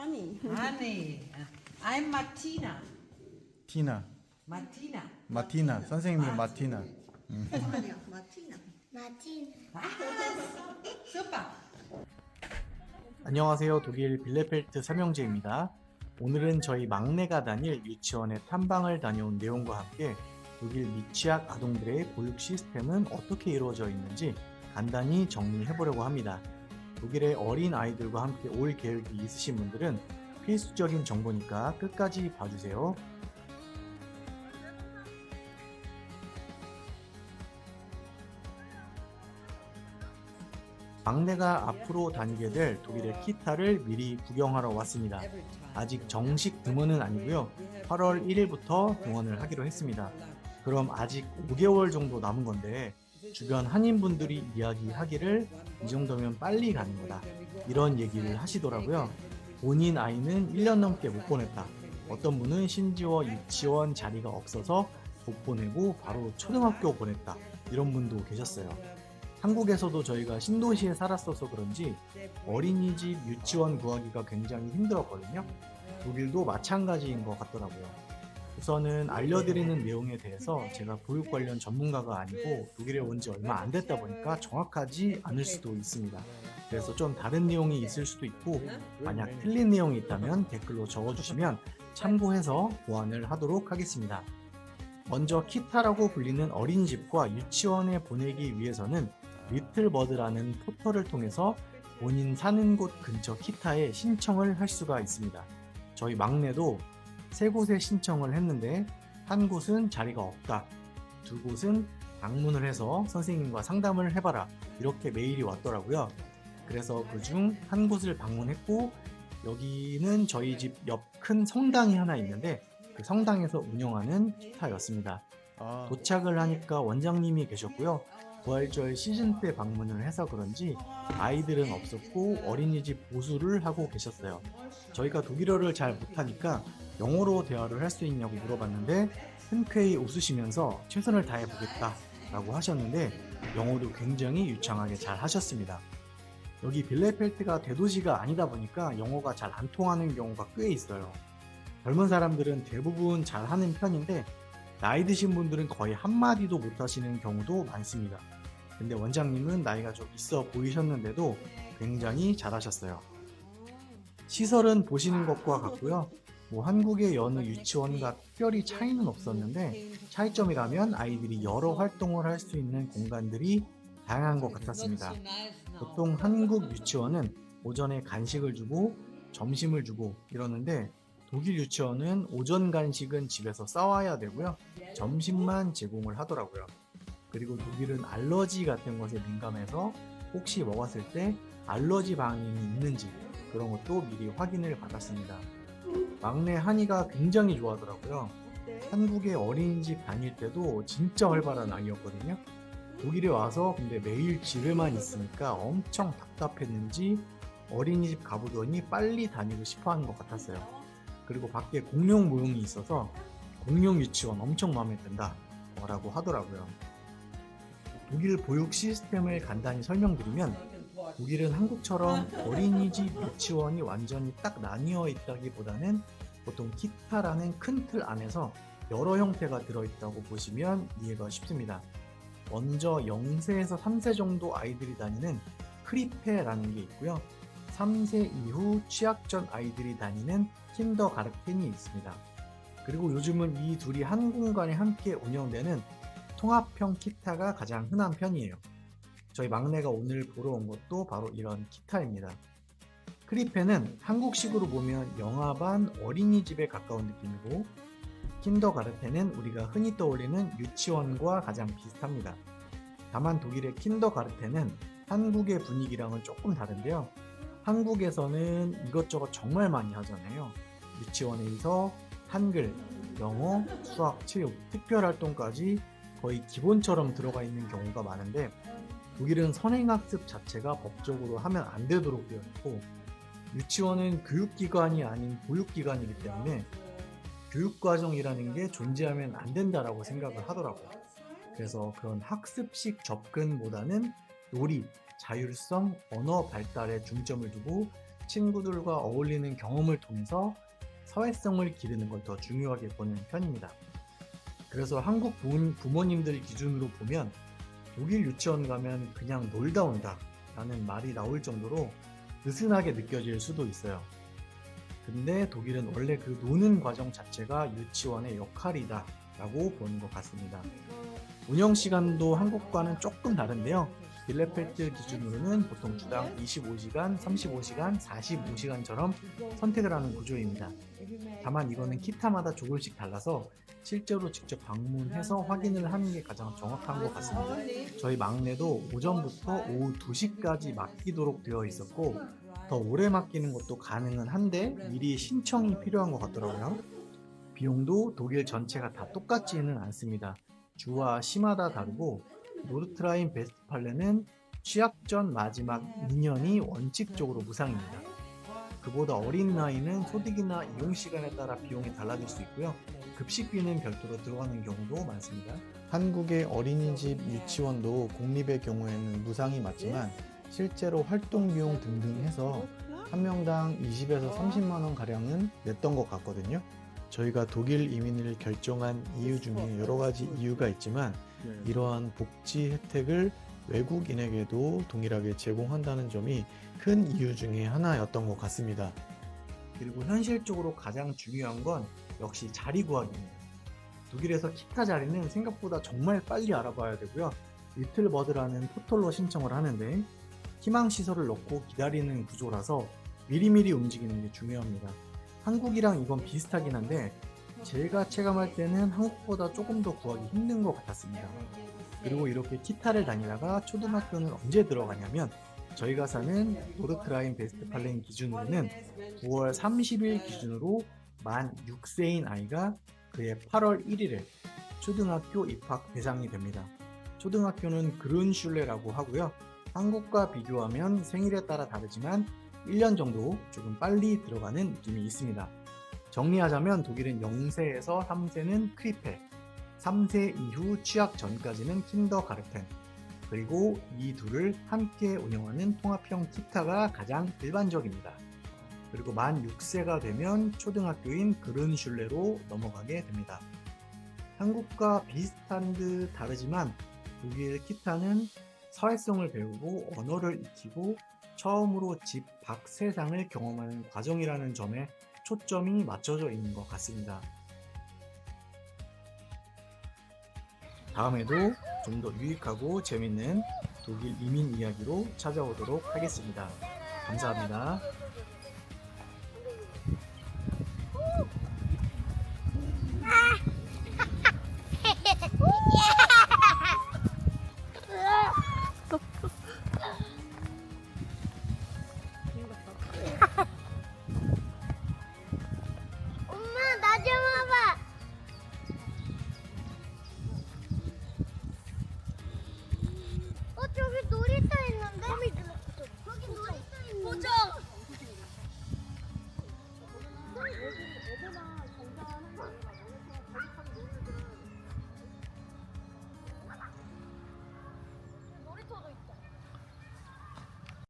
Honey. Honey. I'm Martina. 티나, Martina. 마티나, 선생님이 마티나. Maria, Martina. 마틴. Super. 안녕하세요. 독일 빌레펠트 삼형제입니다. 오늘은 저희 막내가 다닐 유치원에 탐방을 다녀온 내용과 함께 독일 미취학 아동들의 보육 시스템은 어떻게 이루어져 있는지 간단히 정리해 보려고 합니다. 독일의 어린 아이들과 함께 올 계획이 있으신 분들은 필수적인 정보니까 끝까지 봐주세요. 막내가 앞으로 다니게 될 독일의 키타를 미리 구경하러 왔습니다. 아직 정식 등원은 아니고요. 8월 1일부터 등원을 하기로 했습니다. 그럼 아직 5개월 정도 남은 건데 주변 한인분들이 이야기하기를 이 정도면 빨리 가는 거다. 이런 얘기를 하시더라고요. 본인 아이는 1년 넘게 못 보냈다. 어떤 분은 심지어 유치원 자리가 없어서 못 보내고 바로 초등학교 보냈다. 이런 분도 계셨어요. 한국에서도 저희가 신도시에 살았어서 그런지 어린이집 유치원 구하기가 굉장히 힘들었거든요. 독일도 마찬가지인 것 같더라고요. 우선은 알려드리는 내용에 대해서 제가 보육 관련 전문가가 아니고 독일에 온 지 얼마 안 됐다 보니까 정확하지 않을 수도 있습니다. 그래서 좀 다른 내용이 있을 수도 있고 만약 틀린 내용이 있다면 댓글로 적어주시면 참고해서 보완을 하도록 하겠습니다. 먼저 키타라고 불리는 어린이집과 유치원에 보내기 위해서는 리틀버드라는 포털을 통해서 본인 사는 곳 근처 키타에 신청을 할 수가 있습니다. 저희 막내도 세 곳에 신청을 했는데 한 곳은 자리가 없다, 두 곳은 방문을 해서 선생님과 상담을 해봐라 이렇게 메일이 왔더라고요. 그래서 그중 한 곳을 방문했고 여기는 저희 집 옆 큰 성당이 하나 있는데 그 성당에서 운영하는 키타였습니다. 도착을 하니까 원장님이 계셨고요. 부활절 시즌 때 방문을 해서 그런지 아이들은 없었고 어린이집 보수를 하고 계셨어요. 저희가 독일어를 잘 못하니까 영어로 대화를 할 수 있냐고 물어봤는데 흔쾌히 웃으시면서 최선을 다해보겠다 라고 하셨는데 영어도 굉장히 유창하게 잘 하셨습니다. 여기 빌레펠트가 대도시가 아니다 보니까 영어가 잘 안 통하는 경우가 꽤 있어요. 젊은 사람들은 대부분 잘 하는 편인데 나이 드신 분들은 거의 한마디도 못 하시는 경우도 많습니다. 근데 원장님은 나이가 좀 있어 보이셨는데도 굉장히 잘하셨어요. 시설은 보시는 것과 같고요. 한국의 여느 유치원과 특별히 차이는 없었는데 차이점이라면 아이들이 여러 활동을 할 수 있는 공간들이 다양한 것 같았습니다. 보통 한국 유치원은 오전에 간식을 주고 점심을 주고 이러는데 독일 유치원은 오전 간식은 집에서 싸와야 되고요. 점심만 제공을 하더라고요. 그리고 독일은 알러지 같은 것에 민감해서 혹시 먹었을 때 알러지 반응이 있는지 그런 것도 미리 확인을 받았습니다. 막내 한이가 굉장히 좋아하더라고요. 한국의 어린이집 다닐 때도 진짜 활발한 아이였거든요. 독일에 와서 근데 매일 집에만 있으니까 엄청 답답했는지 어린이집 가보더니 빨리 다니고 싶어 하는 것 같았어요. 그리고 밖에 공룡 모형이 있어서 공룡 유치원 엄청 마음에 든다 라고 하더라고요. 독일 보육 시스템을 간단히 설명드리면 독일은 한국처럼 어린이집 유치원이 완전히 딱 나뉘어 있다기보다는 보통 키타라는 큰 틀 안에서 여러 형태가 들어있다고 보시면 이해가 쉽습니다. 먼저 0세에서 3세 정도 아이들이 다니는 크리페라는 게 있고요. 3세 이후 취학 전 아이들이 다니는 킨더가르텐이 있습니다. 그리고 요즘은 이 둘이 한 공간에 함께 운영되는 통합형 키타가 가장 흔한 편이에요. 저희 막내가 오늘 보러 온 것도 바로 이런 키타입니다. 크리페는 한국식으로 보면 영아반 어린이집에 가까운 느낌이고 킨더가르텐은 우리가 흔히 떠올리는 유치원과 가장 비슷합니다. 다만 독일의 킨더가르텐은 한국의 분위기랑은 조금 다른데요. 한국에서는 이것저것 정말 많이 하잖아요. 유치원에서 한글, 영어, 수학, 체육, 특별활동까지 거의 기본처럼 들어가 있는 경우가 많은데 독일은 선행학습 자체가 법적으로 하면 안 되도록 되어 있고 유치원은 교육기관이 아닌 보육기관이기 때문에 교육과정이라는 게 존재하면 안 된다라고 생각을 하더라고요. 그래서 그런 학습식 접근보다는 놀이, 자율성, 언어 발달에 중점을 두고 친구들과 어울리는 경험을 통해서 사회성을 기르는 걸 더 중요하게 보는 편입니다. 그래서 한국 부모님들 기준으로 보면 독일 유치원 가면 그냥 놀다 온다 라는 말이 나올 정도로 느슨하게 느껴질 수도 있어요. 근데 독일은 원래 그 노는 과정 자체가 유치원의 역할이다 라고 보는 것 같습니다. 운영 시간도 한국과는 조금 다른데요. 빌레펠트 기준으로는 보통 주당 25시간, 35시간, 45시간처럼 선택을 하는 구조입니다. 다만 이거는 키타마다 조금씩 달라서 실제로 직접 방문해서 확인을 하는 게 가장 정확한 것 같습니다. 저희 막내도 오전부터 오후 2시까지 맡기도록 되어 있었고 더 오래 맡기는 것도 가능은 한데 미리 신청이 필요한 것 같더라고요. 비용도 독일 전체가 다 똑같지는 않습니다. 주와 시마다 다르고 노르트라인 베스트팔레는 취학 전 마지막 2년이 원칙적으로 무상입니다. 그보다 어린 나이는 소득이나 이용 시간에 따라 비용이 달라질 수 있고요. 급식비는 별도로 들어가는 경우도 많습니다. 한국의 어린이집 유치원도 공립의 경우에는 무상이 맞지만 실제로 활동 비용 등등 해서 한 명당 20에서 30만 원 가량은 냈던 것 같거든요. 저희가 독일 이민을 결정한 이유 중에 여러 가지 이유가 있지만 이러한 복지 혜택을 외국인에게도 동일하게 제공한다는 점이 큰 이유 중에 하나였던 것 같습니다. 그리고 현실적으로 가장 중요한 건 역시 자리 구하기입니다. 독일에서 키타 자리는 생각보다 정말 빨리 알아봐야 되고요. 리틀버드라는 포털로 신청을 하는데 희망시설을 넣고 기다리는 구조라서 미리미리 움직이는 게 중요합니다. 한국이랑 이건 비슷하긴 한데 제가 체감할 때는 한국보다 조금 더 구하기 힘든 것 같았습니다. 그리고 이렇게 키타를 다니다가 초등학교는 언제 들어가냐면 저희가 사는 노르트라인 베스트팔렌 기준으로는 9월 30일 기준으로 만 6세인 아이가 그해 8월 1일에 초등학교 입학 대상이 됩니다. 초등학교는 그룬슐레라고 하고요. 한국과 비교하면 생일에 따라 다르지만 1년 정도 조금 빨리 들어가는 느낌이 있습니다. 정리하자면 독일은 0세에서 3세는 크리페, 3세 이후 취학 전까지는 킨더가르텐, 그리고 이 둘을 함께 운영하는 통합형 키타가 가장 일반적입니다. 그리고 만 6세가 되면 초등학교인 그른슐레로 넘어가게 됩니다. 한국과 비슷한 듯 다르지만 독일 키타는 사회성을 배우고 언어를 익히고 처음으로 집 밖 세상을 경험하는 과정이라는 점에 초점이 맞춰져 있는 것 같습니다. 다음에도 좀 더 유익하고 재밌는 독일 이민 이야기로 찾아오도록 하겠습니다. 감사합니다. 엄마, 나 좀 와봐. 저기 놀이터 있는데? 거기 놀이터 있는데? 보자.